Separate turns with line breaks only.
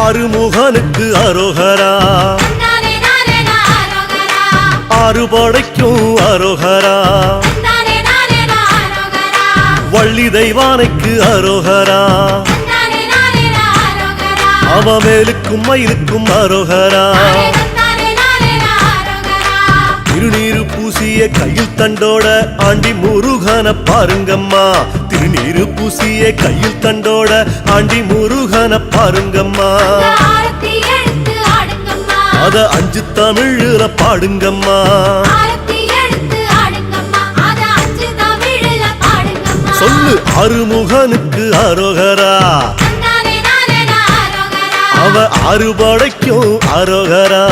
ஆறுமுகனுக்கு அரோகரா, ஆறுபடைக்கும் அரோகரா, வள்ளி தெய்வானைக்கு அரோகரா, அவமேலுக்கும் மயிலுக்கும் அரோகரா. திருநீரு பூசிய கையில் தண்டோட ஆண்டி முருகன பாருங்கம்மா, திருநீரு பூசிய கையில் தண்டோட ஆண்டி முருகன பாருங்கம்மா. அத 5 தமிழ்ல பாடுங்கம்மா. சொல்லு ஆறுமுகனுக்கு அரோகரா, அவ ஆறுபடைக்கும் அரோகரா.